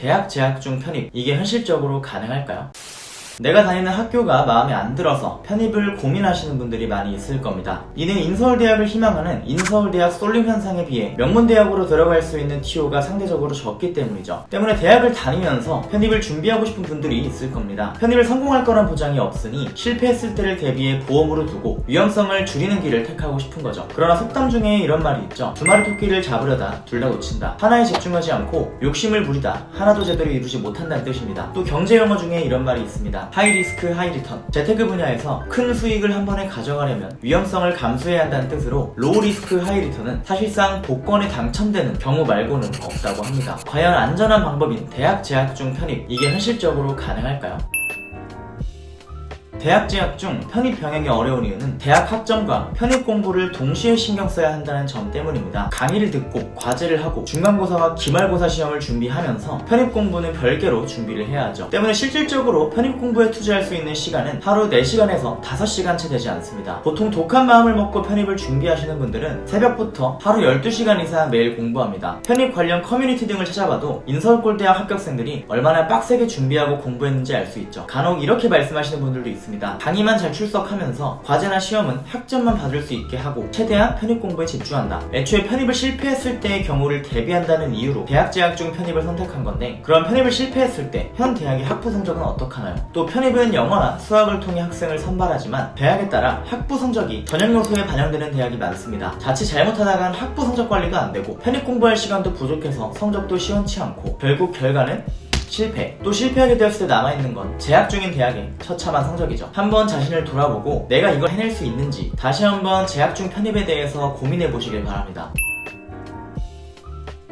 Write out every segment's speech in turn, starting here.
대학 재학 중 편입, 이게 현실적으로 가능할까요? 내가 다니는 학교가 마음에 안 들어서 편입을 고민하시는 분들이 많이 있을 겁니다. 이는 인서울대학을 희망하는 인서울대학 쏠림 현상에 비해 명문대학으로 들어갈 수 있는 TO가 상대적으로 적기 때문이죠. 때문에 대학을 다니면서 편입을 준비하고 싶은 분들이 있을 겁니다. 편입을 성공할 거란 보장이 없으니 실패했을 때를 대비해 보험으로 두고 위험성을 줄이는 길을 택하고 싶은 거죠. 그러나 속담 중에 이런 말이 있죠. 두 마리 토끼를 잡으려다 둘 다 놓친다. 하나에 집중하지 않고 욕심을 부리다 하나도 제대로 이루지 못한다는 뜻입니다. 또 경제 용어 중에 이런 말이 있습니다. 하이 리스크 하이 리턴. 재테크 분야에서 큰 수익을 한 번에 가져가려면 위험성을 감수해야 한다는 뜻으로 로우 리스크 하이 리턴은 사실상 복권에 당첨되는 경우 말고는 없다고 합니다. 과연 안전한 방법인 대학 재학 중 편입, 이게 현실적으로 가능할까요? 대학 재학 중 편입 병행이 어려운 이유는 대학 학점과 편입 공부를 동시에 신경 써야 한다는 점 때문입니다. 강의를 듣고 과제를 하고 중간고사와 기말고사 시험을 준비하면서 편입 공부는 별개로 준비를 해야 하죠. 때문에 실질적으로 편입 공부에 투자할 수 있는 시간은 하루 4시간에서 5시간 채 되지 않습니다. 보통 독한 마음을 먹고 편입을 준비하시는 분들은 새벽부터 하루 12시간 이상 매일 공부합니다. 편입 관련 커뮤니티 등을 찾아봐도 인서울대학 합격생들이 얼마나 빡세게 준비하고 공부했는지 알 수 있죠. 간혹 이렇게 말씀하시는 분들도 있습니다. 강의만 잘 출석하면서 과제나 시험은 학점만 받을 수 있게 하고 최대한 편입 공부에 집중한다. 애초에 편입을 실패했을 때의 경우를 대비한다는 이유로 대학 재학 중 편입을 선택한 건데, 그럼 편입을 실패했을 때 현 대학의 학부 성적은 어떡하나요? 또 편입은 영어나 수학을 통해 학생을 선발하지만 대학에 따라 학부 성적이 전형 요소에 반영되는 대학이 많습니다. 자칫 잘못하다간 학부 성적 관리도 안 되고 편입 공부할 시간도 부족해서 성적도 시원치 않고 결국 결과는 실패. 또 실패하게 되었을 때 남아있는 건 재학 중인 대학의 처참한 성적이죠. 한번 자신을 돌아보고 내가 이걸 해낼 수 있는지 다시 한번 재학 중 편입에 대해서 고민해 보시길 바랍니다.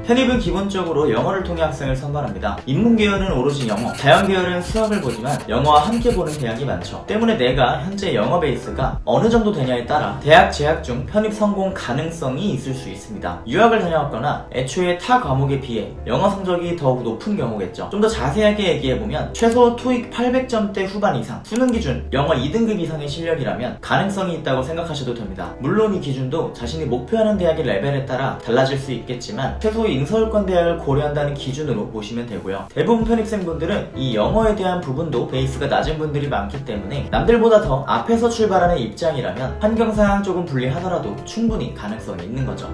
편입은 기본적으로 영어를 통해 학생을 선발합니다. 인문계열은 오로지 영어, 자연계열은 수학을 보지만 영어와 함께 보는 대학이 많죠. 때문에 내가 현재 영어 베이스가 어느 정도 되냐에 따라 대학 재학 중 편입 성공 가능성이 있을 수 있습니다. 유학을 다녀왔거나 애초에 타 과목에 비해 영어 성적이 더욱 높은 경우겠죠. 좀 더 자세하게 얘기해보면 최소 토익 800점대 후반 이상, 수능 기준 영어 2등급 이상의 실력이라면 가능성이 있다고 생각하셔도 됩니다. 물론 이 기준도 자신이 목표하는 대학의 레벨에 따라 달라질 수 있겠지만 최소 인서울권 대학을 고려한다는 기준으로 보시면 되고요. 대부분 편입생분들은 이 영어에 대한 부분도 베이스가 낮은 분들이 많기 때문에 남들보다 더 앞에서 출발하는 입장이라면 환경상 조금 불리하더라도 충분히 가능성이 있는 거죠.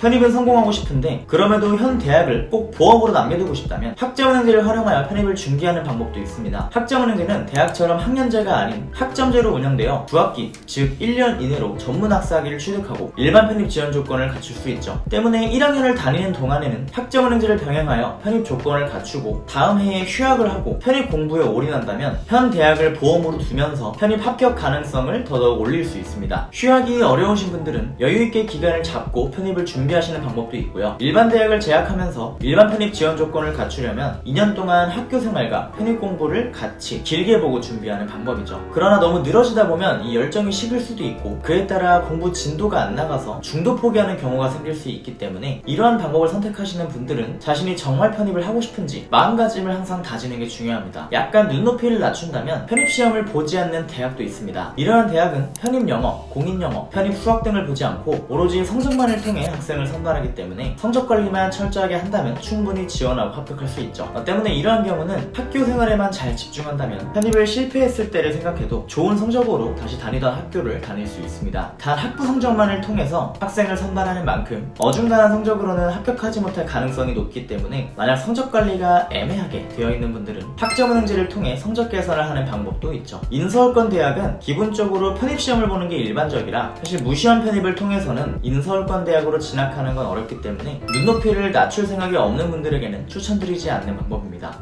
편입은 성공하고 싶은데 그럼에도 현 대학을 꼭 보험으로 남겨두고 싶다면 학점은행제를 활용하여 편입을 준비하는 방법도 있습니다. 학점은행제는 대학처럼 학년제가 아닌 학점제로 운영되어 9학기, 즉 1년 이내로 전문학사학위를 취득하고 일반 편입 지원 조건을 갖출 수 있죠. 때문에 1학년을 다니는 동안에는 학점은행제를 병행하여 편입 조건을 갖추고 다음 해에 휴학을 하고 편입 공부에 올인한다면 현 대학을 보험으로 두면서 편입 합격 가능성을 더더욱 올릴 수 있습니다. 휴학이 어려우신 분들은 여유있게 기간을 잡고 편입을 준비하시는 방법도 있고요. 일반 대학을 재학하면서 일반 편입 지원 조건을 갖추려면 2년 동안 학교 생활과 편입 공부를 같이 길게 보고 준비하는 방법이죠. 그러나 너무 늘어지다 보면 이 열정이 식을 수도 있고 그에 따라 공부 진도가 안 나가서 중도 포기하는 경우가 생길 수 있기 때문에 이러한 방법을 선택하시는 분들은 자신이 정말 편입을 하고 싶은지 마음가짐을 항상 다지는 게 중요합니다. 약간 눈높이를 낮춘다면 편입 시험을 보지 않는 대학도 있습니다. 이러한 대학은 편입 영어, 공인 영어, 편입 수학 등을 보지 않고 오로지 성적만을 통해 학생을 선발하기 때문에 성적 관리만 철저하게 한다면 충분히 지원하고 합격할 수 있죠. 때문에 이러한 경우는 학교 생활에만 잘 집중한다면 편입을 실패했을 때를 생각해도 좋은 성적으로 다시 다니던 학교를 다닐 수 있습니다. 단 학부 성적만을 통해서 학생을 선발하는 만큼 어중간한 성적으로는 합격하지 못할 가능성이 높기 때문에 만약 성적 관리가 애매하게 되어 있는 분들은 학점은행제를 통해 성적 개선을 하는 방법도 있죠. 인서울권 대학은 기본적으로 편입 시험을 보는 게 일반적이라 사실 무시한 편입을 통해서는 인서울권 대학으로 진학하는 건 어렵기 때문에 눈높이를 낮출 생각이 없는 분들에게는 추천드리지 않는 방법입니다.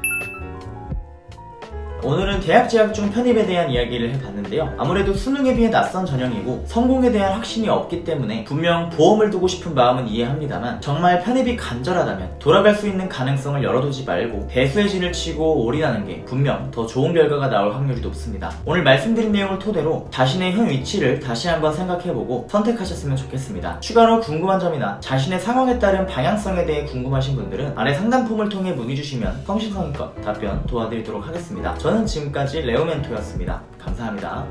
오늘은 대학 재학 중 편입에 대한 이야기를 해봤는데요. 아무래도 수능에 비해 낯선 전형이고 성공에 대한 확신이 없기 때문에 분명 보험을 두고 싶은 마음은 이해합니다만 정말 편입이 간절하다면 돌아갈 수 있는 가능성을 열어두지 말고 배수의 진을 치고 올인하는 게 분명 더 좋은 결과가 나올 확률이 높습니다. 오늘 말씀드린 내용을 토대로 자신의 현 위치를 다시 한번 생각해보고 선택하셨으면 좋겠습니다. 추가로 궁금한 점이나 자신의 상황에 따른 방향성에 대해 궁금하신 분들은 아래 상담 폼을 통해 문의 주시면 성심성의껏 답변 도와드리도록 하겠습니다. 저는 지금까지 레오멘토였습니다. 감사합니다.